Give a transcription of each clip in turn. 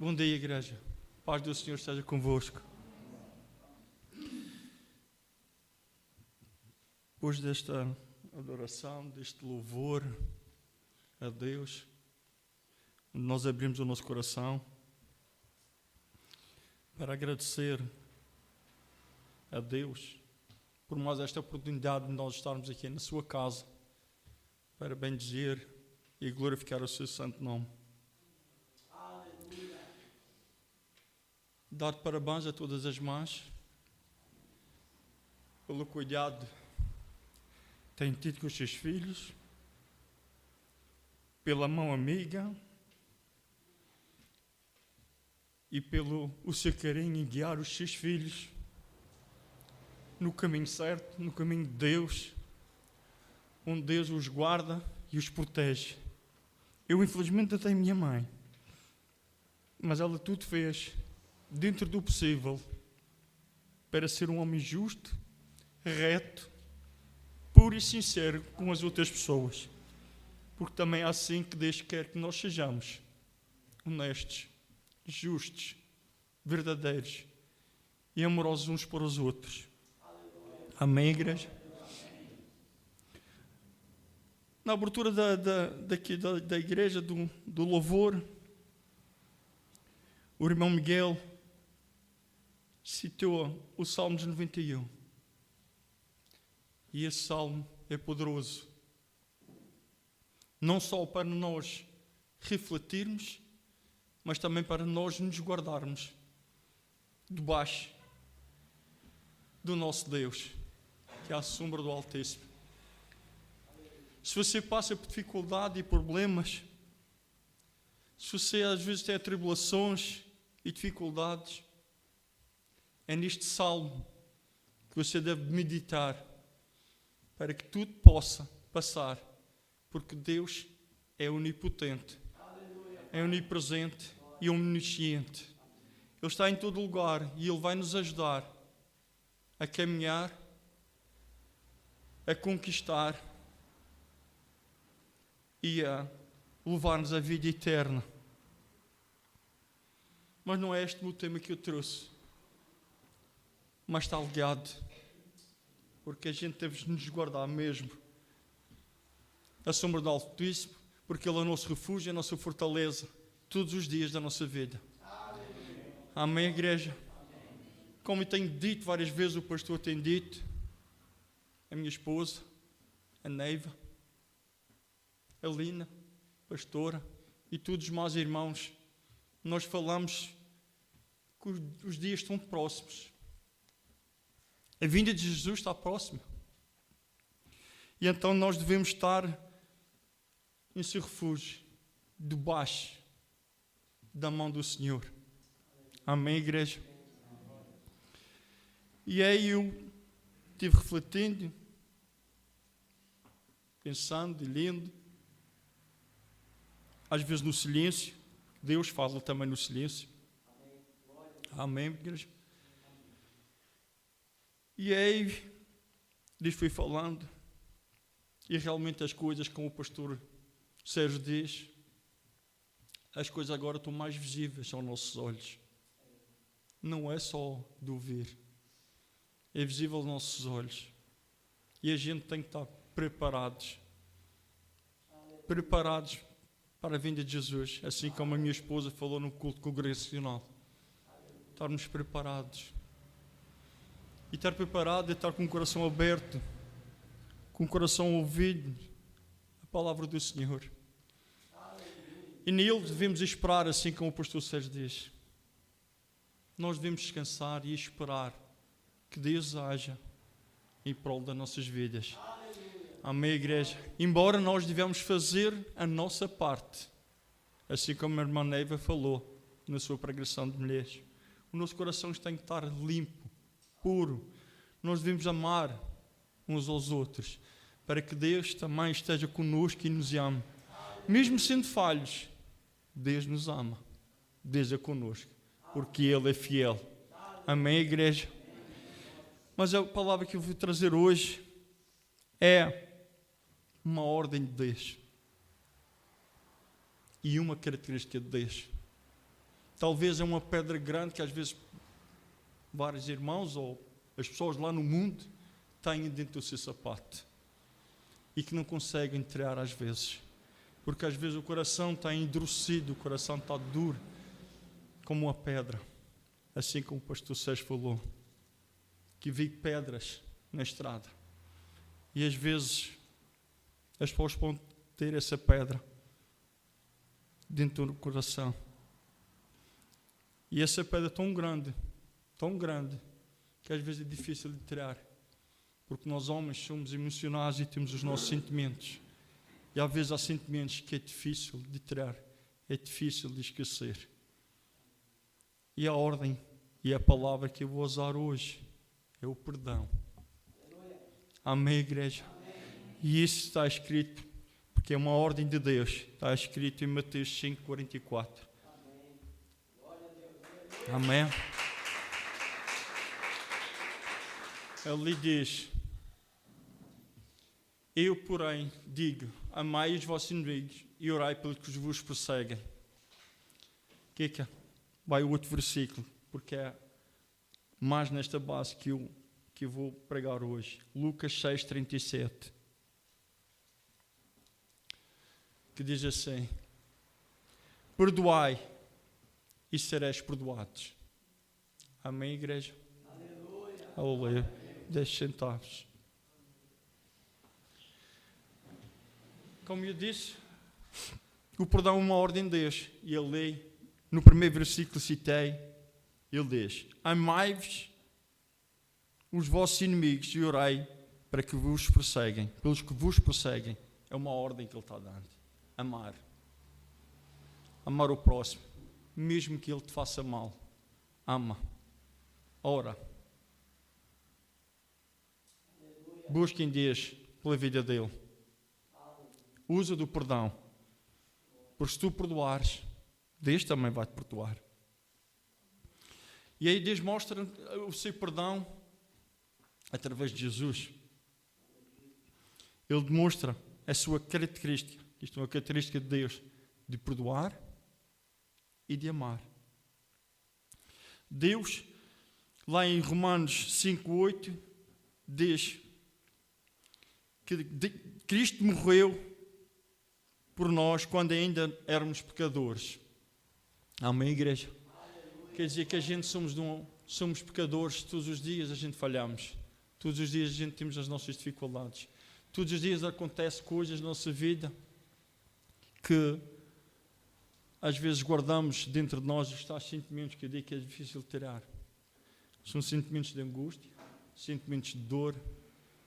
Bom dia, igreja. Paz do Senhor esteja convosco. Depois desta adoração, deste louvor a Deus, nós abrimos o nosso coração para agradecer a Deus por mais esta oportunidade de nós estarmos aqui na sua casa para bendizer e glorificar o seu santo nome. Dar parabéns a todas as mães pelo cuidado que têm tido com os seus filhos, pela mão amiga e pelo o seu carinho em guiar os seus filhos no caminho certo, no caminho de Deus, onde Deus os guarda e os protege. Eu, infelizmente, não tenho minha mãe, mas ela tudo fez dentro do possível para ser um homem justo, reto, puro e sincero com as outras pessoas, porque também é assim que Deus quer que nós sejamos honestos, justos, verdadeiros e amorosos uns para os outros. Amém, igreja? Na abertura da igreja do louvor, o irmão Miguel citou o Salmo 91. E esse salmo é poderoso, não só para nós refletirmos, mas também para nós nos guardarmos debaixo do nosso Deus, que é a sombra do Altíssimo. Se você passa por dificuldade e problemas, se você às vezes tem tribulações e dificuldades, é neste salmo que você deve meditar para que tudo possa passar, porque Deus é onipotente, é onipresente e omnisciente. Ele está em todo lugar e Ele vai nos ajudar a caminhar, a conquistar e a levar-nos à vida eterna. Mas não é este o tema que eu trouxe, mas está ligado, porque a gente deve nos guardar mesmo a sombra do Altíssimo, porque Ele é o nosso refúgio, a nossa fortaleza, todos os dias da nossa vida. Amém, igreja? Como eu tenho dito várias vezes, o pastor tem dito, a minha esposa, a Neiva, a Lina, pastora, e todos os meus irmãos, nós falamos que os dias estão próximos. A vinda de Jesus está próxima. E então nós devemos estar em seu refúgio, debaixo da mão do Senhor. Amém, igreja? E aí eu estive refletindo, pensando e lendo, às vezes no silêncio. Deus fala também no silêncio. Amém, igreja? E aí, Deus foi falando, e realmente as coisas, como o pastor Sérgio diz, as coisas agora estão mais visíveis aos nossos olhos. Não é só de ouvir, é visível aos nossos olhos. E a gente tem que estar preparados para a vinda de Jesus, assim como a minha esposa falou no culto congregacional. Estarmos preparados. E estar preparado é estar com o coração aberto, com o coração ouvido a palavra do Senhor. E nele devemos esperar, assim como o pastor Sérgio diz. Nós devemos descansar e esperar que Deus haja em prol das nossas vidas. Amém, igreja? Embora nós devemos fazer a nossa parte, assim como a irmã Neiva falou na sua pregação de mulheres. O nosso coração tem que estar limpo, puro. Nós devemos amar uns aos outros, para que Deus também esteja conosco e nos ame. Mesmo sendo falhos, Deus nos ama. Deus é conosco, porque Ele é fiel. Amém, igreja? Mas a palavra que eu vou trazer hoje é uma ordem de Deus e uma característica de Deus. Talvez é uma pedra grande que às vezes vários irmãos ou as pessoas lá no mundo têm dentro do seu sapato e que não conseguem tirar às vezes, porque às vezes o coração está endurecido, o coração está duro como uma pedra, assim como o pastor Sérgio falou, que vi pedras na estrada e às vezes as pessoas podem ter essa pedra dentro do coração e essa pedra é tão grande, que às vezes é difícil de tirar, porque nós homens somos emocionais e temos os nossos sentimentos. E às vezes há sentimentos que é difícil de tirar, é difícil de esquecer. E a ordem e a palavra que eu vou usar hoje é o perdão. Amém, igreja? E isso está escrito, porque é uma ordem de Deus, está escrito em Mateus 5:44. Amém? Ele diz: eu, porém, digo, amai os vossos inimigos e orai pelos que vos perseguem. Que vai o outro versículo, porque é mais nesta base que eu vou pregar hoje. Lucas 6:37. Que diz assim: perdoai e sereis perdoados. Amém, igreja? Aleluia. 10 centavos. Como eu disse, o perdão é uma ordem de Deus. E ele lê, no primeiro versículo citei, ele diz: amai-vos os vossos inimigos e orai para que vos perseguem, pelos que vos perseguem. É uma ordem que ele está dando. Amar. Amar o próximo, mesmo que ele te faça mal. Ama. Ora. Busquem Deus pela vida dele. Usa do perdão. Porque se tu perdoares, Deus também vai te perdoar. E aí Deus mostra o seu perdão através de Jesus. Ele demonstra a sua característica. Isto é uma característica de Deus, de perdoar e de amar. Deus, lá em Romanos 5:8, diz que Cristo morreu por nós quando ainda éramos pecadores. Amém, igreja? Quer dizer que a gente somos pecadores, todos os dias a gente falhamos. Todos os dias a gente temos as nossas dificuldades. Todos os dias acontecem coisas na nossa vida que às vezes guardamos dentro de nós os tais sentimentos que eu digo que é difícil de tirar. São sentimentos de angústia, sentimentos de dor,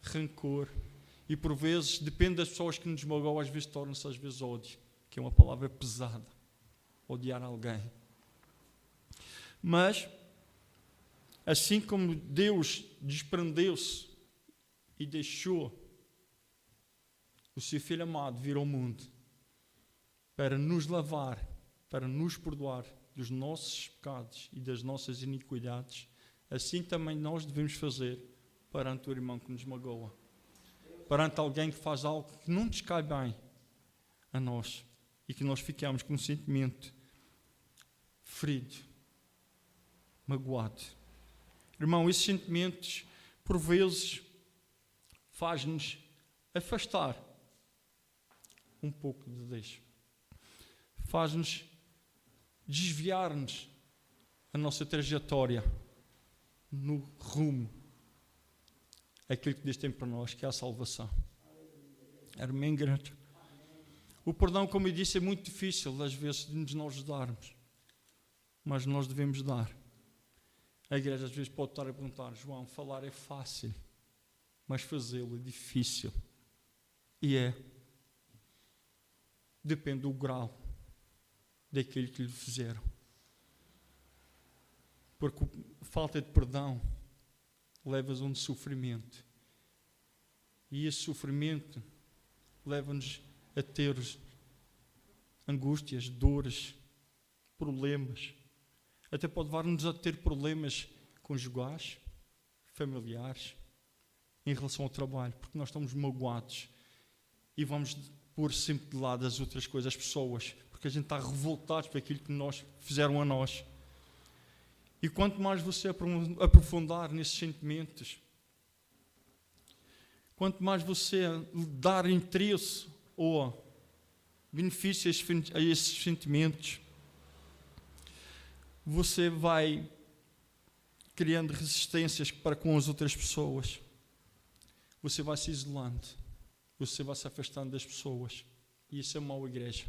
rancor. E por vezes, depende das pessoas que nos magoam, às vezes torna-se às vezes ódio, que é uma palavra pesada, odiar alguém. Mas, assim como Deus desprendeu-se e deixou o seu Filho amado vir ao mundo para nos lavar, para nos perdoar dos nossos pecados e das nossas iniquidades, assim também nós devemos fazer perante o irmão que nos magoa. Perante alguém que faz algo que não nos cai bem a nós e que nós ficamos com um sentimento ferido, magoado. Irmão, esses sentimentos, por vezes, faz-nos afastar um pouco de Deus. Faz-nos desviar-nos a nossa trajetória no rumo aquilo que Deus tem para nós, que é a salvação. Amém, igreja? O perdão, como eu disse, é muito difícil às vezes de nós darmos, mas nós devemos dar. A igreja às vezes pode estar a perguntar: João, falar é fácil, mas fazê-lo é difícil. E depende do grau daquilo que lhe fizeram. Porque falta de perdão leva-nos a um sofrimento. E esse sofrimento leva-nos a ter angústias, dores, problemas. Até pode levar-nos a ter problemas conjugais, familiares, em relação ao trabalho, porque nós estamos magoados e vamos pôr sempre de lado as outras coisas, as pessoas, porque porque a gente está revoltado por aquilo que fizeram a nós. E quanto mais você aprofundar nesses sentimentos, quanto mais você dar interesse ou benefício a esses sentimentos, você vai criando resistências para com as outras pessoas. Você vai se isolando. Você vai se afastando das pessoas. E isso é mau, igreja.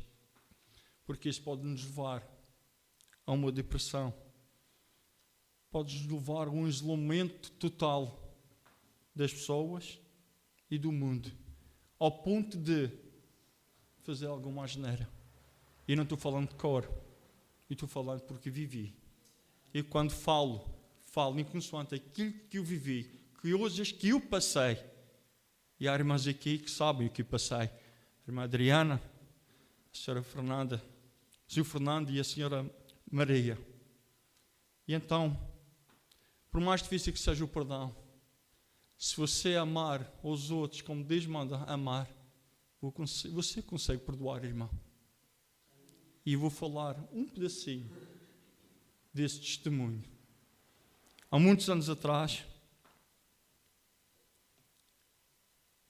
Porque isso pode nos levar a uma depressão. Pode nos levar a um isolamento total das pessoas e do mundo. Ao ponto de fazer alguma asneira. E não estou falando de cor. Eu estou falando porque vivi. E quando falo em consoante aquilo que eu vivi, coisas que eu passei. E há irmãs aqui que sabem o que eu passei. A irmã Adriana, a senhora Fernanda, o senhor Fernando e a senhora Maria. E então, por mais difícil que seja o perdão, se você amar os outros como Deus manda amar, você consegue perdoar, irmão. E eu vou falar um pedacinho desse testemunho. Há muitos anos atrás,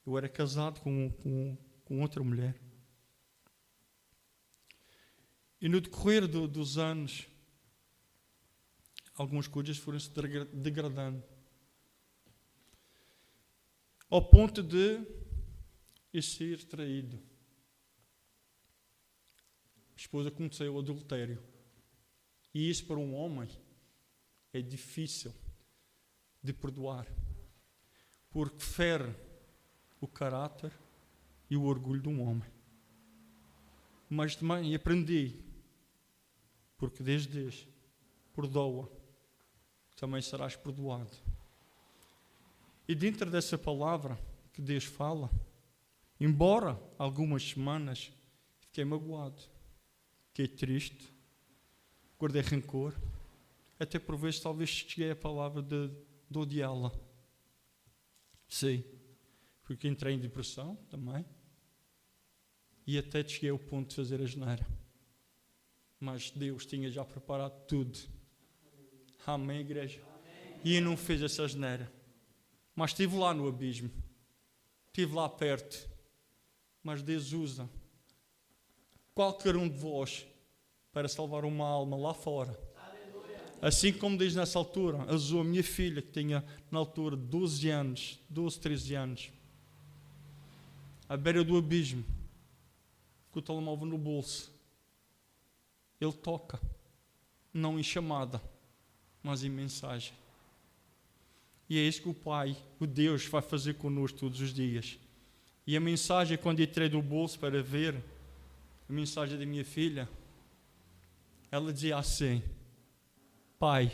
eu era casado com outra mulher. E no decorrer dos anos, algumas coisas foram se degradando. Ao ponto de eu ser traído. A esposa cometeu o adultério. E isso para um homem é difícil de perdoar. Porque fere o caráter e o orgulho de um homem. Mas também aprendi, porque desde perdoa, também serás perdoado. E dentro dessa palavra que Deus fala, embora algumas semanas fiquei magoado, fiquei triste, guardei rancor, até por vezes talvez cheguei a palavra de odiá-la. Sim, porque entrei em depressão também, e até cheguei ao ponto de fazer a asneira. Mas Deus tinha já preparado tudo. Amém, igreja? Amém. E eu não fiz essa asneira. Mas estive lá no abismo. Estive lá perto. Mas Deus usa qualquer um de vós para salvar uma alma lá fora. Assim como diz nessa altura, usou a minha filha, que tinha na altura 12, 13 anos, à beira do abismo, com o telemóvel no bolso. Ele toca, não em chamada, mas em mensagem. E é isso que o Pai, o Deus, vai fazer connosco todos os dias. E a mensagem, quando eu tirei do bolso para ver, a mensagem da minha filha, ela dizia assim: Pai,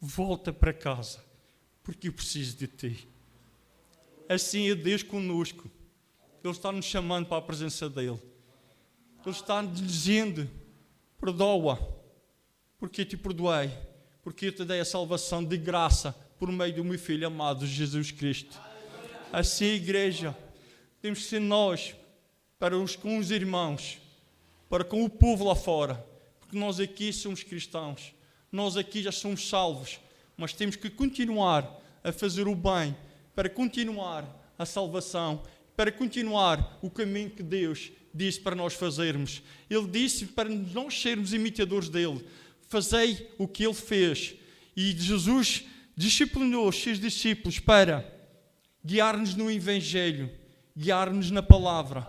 volta para casa, porque eu preciso de Ti. Assim é Deus conosco. Ele está nos chamando para a presença dEle. Ele está nos dizendo: perdoa, porque eu te perdoei, porque eu te dei a salvação de graça por meio do meu Filho amado Jesus Cristo. Assim, igreja, temos que ser nós para com os irmãos, para com o povo lá fora, porque nós aqui somos cristãos, nós aqui já somos salvos, mas temos que continuar a fazer o bem, para continuar a salvação, para continuar o caminho que Deus disse para nós fazermos. Ele disse para nós sermos imitadores dele. Fazei o que ele fez. E Jesus disciplinou os seus discípulos para guiar-nos no Evangelho, guiar-nos na palavra,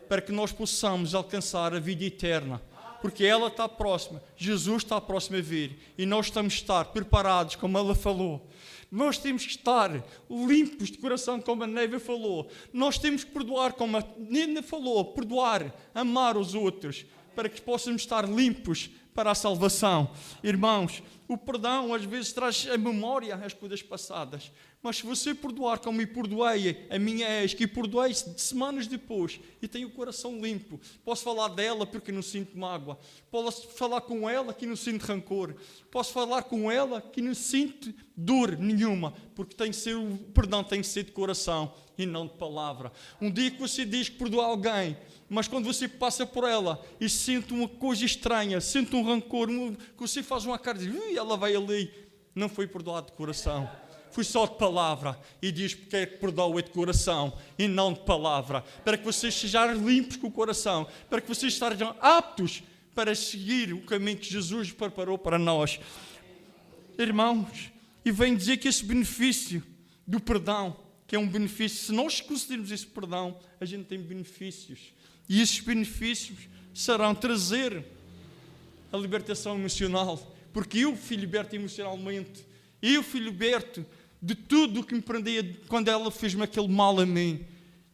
para que nós possamos alcançar a vida eterna. Porque ela está próxima, Jesus está próximo a vir. E nós temos que estar preparados, como ela falou. Nós temos que estar limpos de coração, como a Neiva falou. Nós temos que perdoar, como a Nina falou, perdoar, amar os outros, para que possamos estar limpos para a salvação. Irmãos, O perdão às vezes traz à memória as coisas passadas. Mas se você perdoar como me perdoei a minha ex, que perdoei semanas depois e tenho o coração limpo, posso falar dela porque não sinto mágoa, posso falar com ela que não sinto rancor, posso falar com ela que não sinto dor nenhuma, porque o perdão tem que ser de coração e não de palavra. Um dia que você diz que perdoa alguém, mas quando você passa por ela e sente uma coisa estranha, sente um rancor, que você faz uma cara e diz, ela vai ali, não foi perdoado de coração. Foi só de palavra, e diz porque é que perdoa de coração e não de palavra, para que vocês sejam limpos com o coração, para que vocês estejam aptos para seguir o caminho que Jesus preparou para nós. Irmãos, e vem dizer que esse benefício do perdão, que é um benefício, se nós conseguirmos esse perdão, a gente tem benefícios, e esses benefícios serão trazer a libertação emocional, porque eu fui liberto emocionalmente, eu fui liberto de tudo o que me prendia quando ela fez-me aquele mal a mim.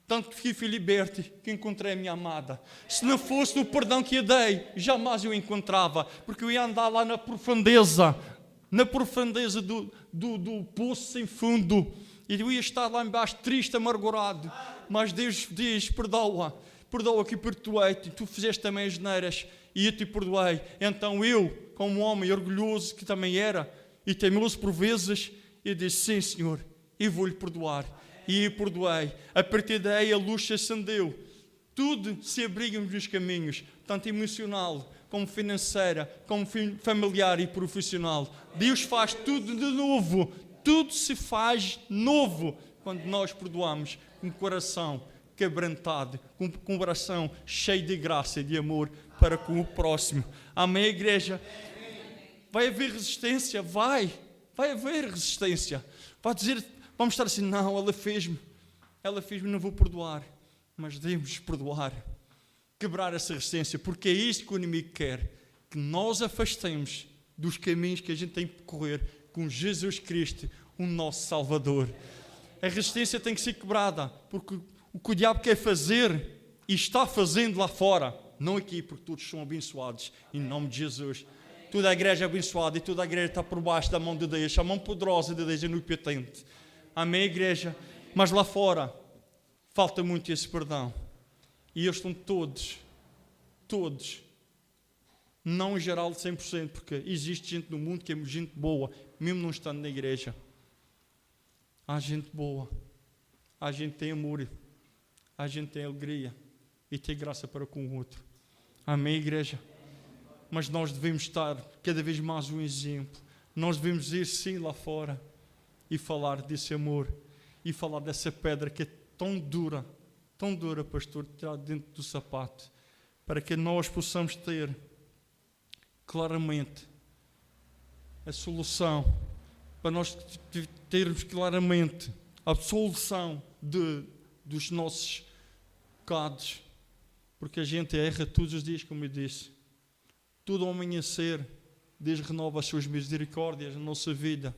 Tanto que fui liberto que encontrei a minha amada. Se não fosse o perdão que eu dei, jamais eu a encontrava. Porque eu ia andar lá na profundeza do poço sem fundo. E eu ia estar lá embaixo triste, amargurado. Mas Deus diz, perdoa que perdoei-te. Tu fizeste também as neiras e eu te perdoei. Então eu, como um homem orgulhoso que também era, e teimoso por vezes, eu disse, sim Senhor, eu vou-lhe perdoar. E eu perdoei. A partir daí a luz se acendeu. Tudo se abriga nos caminhos, tanto emocional, como financeira, como familiar e profissional. Deus faz tudo de novo. Tudo se faz novo quando nós perdoamos com o coração quebrantado, com o coração cheio de graça e de amor para com o próximo. Amém, igreja? Vai haver resistência? Vai haver resistência. Vai dizer, vamos estar assim, não, ela fez-me, não vou perdoar. Mas devemos perdoar, quebrar essa resistência, porque é isso que o inimigo quer, que nós afastemos dos caminhos que a gente tem que percorrer com Jesus Cristo, o nosso Salvador. A resistência tem que ser quebrada, porque o que o diabo quer fazer, e está fazendo lá fora, não aqui, porque todos são abençoados, em nome de Jesus. Toda a igreja é abençoada e toda a igreja está por baixo da mão de Deus, a mão poderosa de Deus é onipotente. Amém, igreja? Mas lá fora, falta muito esse perdão. E eles estão todos, não em geral de 100%, porque existe gente no mundo que é gente boa, mesmo não estando na igreja. Há gente boa, há gente que tem amor, há gente que tem alegria e tem graça para com o outro. Amém, igreja? Mas nós devemos estar cada vez mais um exemplo. Nós devemos ir sim lá fora e falar desse amor e falar dessa pedra que é tão dura, pastor, tirar dentro do sapato, para que nós possamos ter claramente a solução, para nós termos claramente a solução dos nossos pecados, porque a gente erra todos os dias, como eu disse. Todo ao amanhecer, Deus renova as suas misericórdias na nossa vida,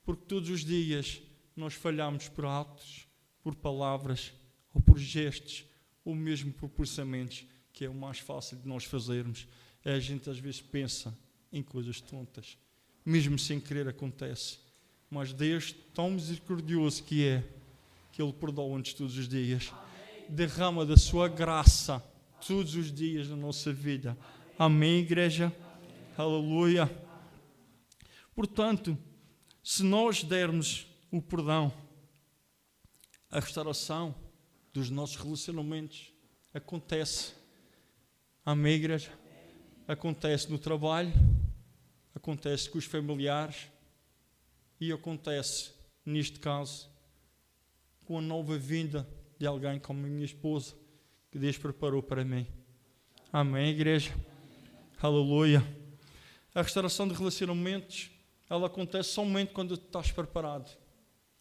porque todos os dias nós falhamos por atos, por palavras, ou por gestos, ou mesmo por pensamentos, que é o mais fácil de nós fazermos. A gente às vezes pensa em coisas tontas, mesmo sem querer acontece. Mas Deus, tão misericordioso que é, que Ele perdoa-nos todos os dias, derrama da sua graça todos os dias na nossa vida. Amém, igreja? Aleluia. Portanto, se nós dermos o perdão, a restauração dos nossos relacionamentos acontece. Amém, igreja? Acontece no trabalho, acontece com os familiares e acontece, neste caso, com a nova vinda de alguém como a minha esposa, que Deus preparou para mim. Amém, igreja? Aleluia. A restauração de relacionamentos, ela acontece somente quando estás preparado,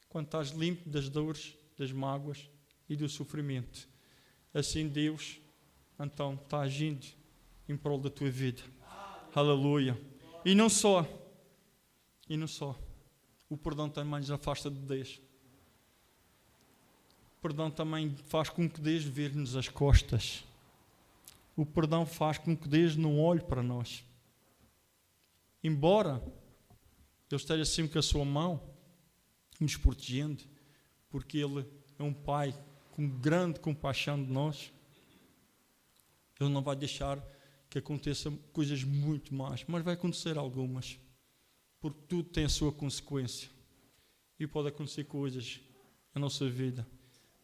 quando estás limpo das dores, das mágoas e do sofrimento. Assim Deus, então, está agindo em prol da tua vida. Aleluia. E não só, o perdão também nos afasta de Deus. O perdão também faz com que Deus vire-nos as costas. O perdão faz com que Deus não olhe para nós. Embora Ele esteja sempre com a sua mão, nos protegendo, porque Ele é um Pai com grande compaixão de nós. Ele não vai deixar que aconteçam coisas muito más, mas vai acontecer algumas, porque tudo tem a sua consequência. E pode acontecer coisas na nossa vida,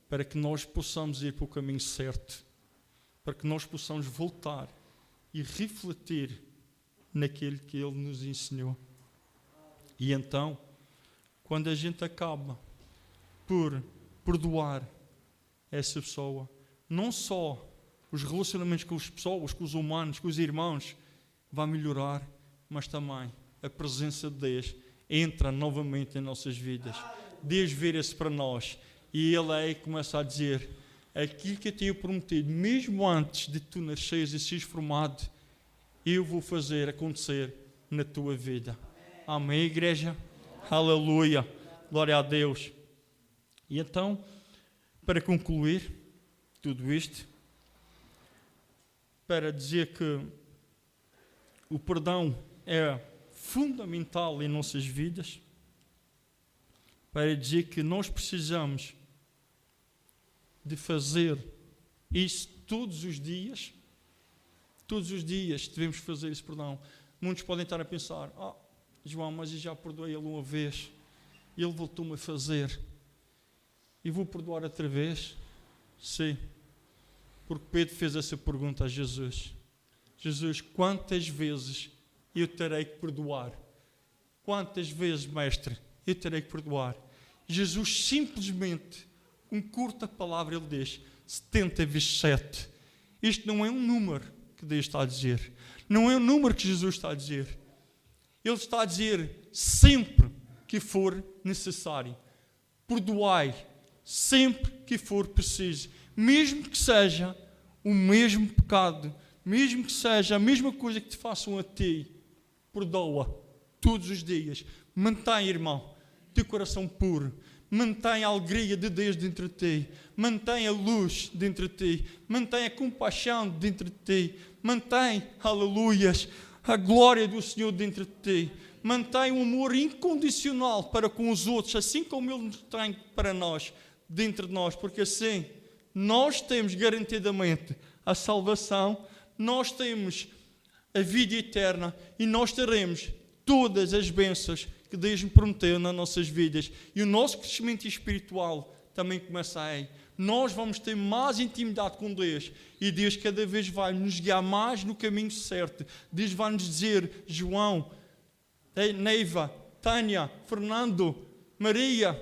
para que nós possamos ir para o caminho certo, para que nós possamos voltar e refletir naquilo que Ele nos ensinou. E então, quando a gente acaba por perdoar essa pessoa, não só os relacionamentos com as pessoas, com os humanos, com os irmãos, vai melhorar, mas também a presença de Deus entra novamente em nossas vidas. Deus vira-se para nós e Ele aí começa a dizer: aquilo que eu tinha prometido, mesmo antes de tu nasceres e seres formado, eu vou fazer acontecer na tua vida. Amém, igreja? Aleluia, glória a Deus. E então, para concluir tudo isto, para dizer que o perdão é fundamental em nossas vidas, para dizer que nós precisamos de fazer isso todos os dias devemos fazer esse perdão. Muitos podem estar a pensar: João, mas eu já perdoei ele uma vez e ele voltou-me a fazer e vou perdoar outra vez? Sim, porque Pedro fez essa pergunta a Jesus: Jesus, quantas vezes eu terei que perdoar? Quantas vezes, mestre, eu terei que perdoar? Jesus simplesmente, com curta palavra, ele diz 70 vezes 7. Isto não é um número que Deus está a dizer, não é um número que Jesus está a dizer. Ele está a dizer: sempre que for necessário, perdoai sempre que for preciso, mesmo que seja o mesmo pecado, mesmo que seja a mesma coisa que te façam a ti, perdoa todos os dias. Mantém, irmão, teu coração puro, mantém a alegria de Deus dentro de ti, mantém a luz dentro de ti, mantém a compaixão dentro de ti, mantém, aleluias, a glória do Senhor dentro de ti, mantém um amor incondicional para com os outros, assim como Ele tem para nós, dentro de nós, porque assim nós temos garantidamente a salvação, nós temos a vida eterna e nós teremos todas as bênçãos que Deus me prometeu nas nossas vidas. E o nosso crescimento espiritual também começa aí. Nós vamos ter mais intimidade com Deus e Deus cada vez vai nos guiar mais no caminho certo. Deus vai nos dizer: João, Neiva, Tânia, Fernando, Maria,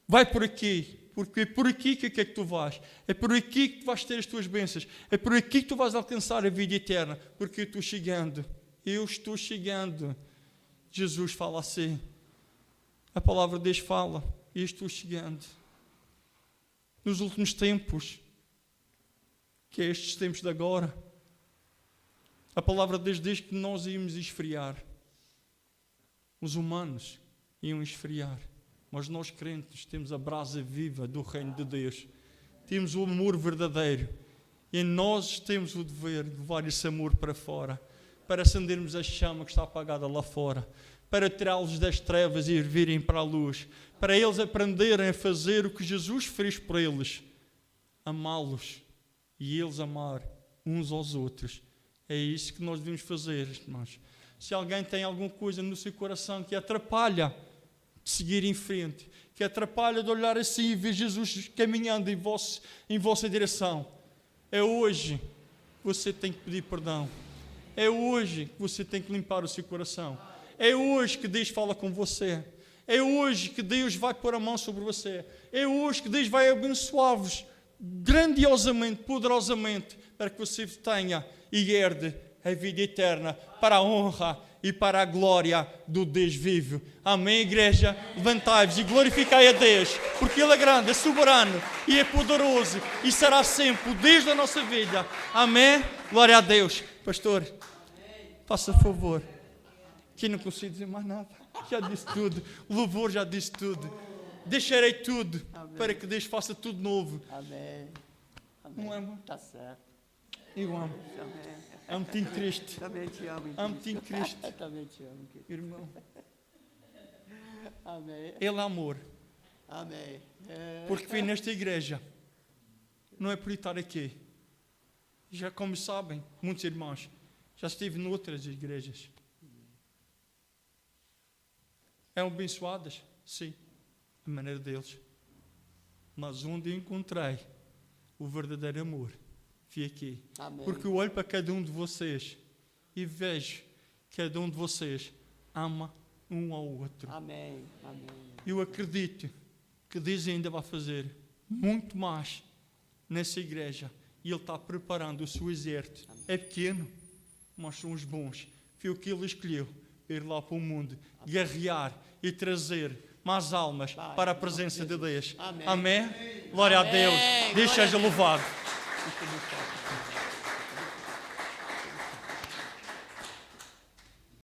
vai por aqui. Porque é por aqui que é que tu vais. É por aqui que tu vais ter as tuas bênçãos. É por aqui que tu vais alcançar a vida eterna. Porque eu estou chegando. Eu estou chegando. Jesus fala assim. A palavra de Deus fala: eu estou chegando. Nos últimos tempos, que é estes tempos de agora, a palavra de Deus diz que nós íamos esfriar. Os humanos iam esfriar. Mas nós crentes temos a brasa viva do reino de Deus. Temos o amor verdadeiro. E nós temos o dever de levar esse amor para fora. Para acendermos a chama que está apagada lá fora. Para tirá-los das trevas e virem para a luz. Para eles aprenderem a fazer o que Jesus fez por eles. Amá-los. E eles amar uns aos outros. É isso que nós devemos fazer, irmãos. Se alguém tem alguma coisa no seu coração que atrapalha de seguir em frente, que atrapalha de olhar assim e ver Jesus caminhando em vossa direção, é hoje que você tem que pedir perdão. É hoje que você tem que limpar o seu coração. É hoje que Deus fala com você. É hoje que Deus vai pôr a mão sobre você. É hoje que Deus vai abençoar-vos grandiosamente, poderosamente, para que você tenha e herde a vida eterna, para a honra e para a glória do Deus vivo. Amém, igreja? Levantai-vos e glorificai a Deus, porque Ele é grande, é soberano e é poderoso e será sempre o Deus da nossa vida. Amém? Glória a Deus. Pastor, faça favor, que não consigo dizer mais nada. Já disse tudo. O louvor já disse tudo. Deixarei tudo. Amém. Para que Deus faça tudo novo. Amém. Não amo? Está certo. Eu amo. Amém. Amo-te em Cristo. Também te amo. Amo-te em Cristo. Também te amo, querido. Irmão. Amém. Ele é amor. Amém. Porque vem nesta igreja. Não é por estar aqui. Já como sabem, muitos irmãos, já estive noutras igrejas. Eram abençoadas? Sim. A maneira deles. Mas onde eu encontrei o verdadeiro amor, foi aqui. Amém. Porque eu olho para cada um de vocês e vejo que cada um de vocês ama um ao outro. Amém. Amém. Eu acredito que Deus ainda vai fazer muito mais nessa igreja. E Ele está preparando o seu exército. É pequeno, mas são os bons. Foi o que Ele escolheu. Ir lá para o mundo, guerrear e trazer mais almas para a presença de Deus. Amém. Amém? Glória a Deus. Deus seja louvado.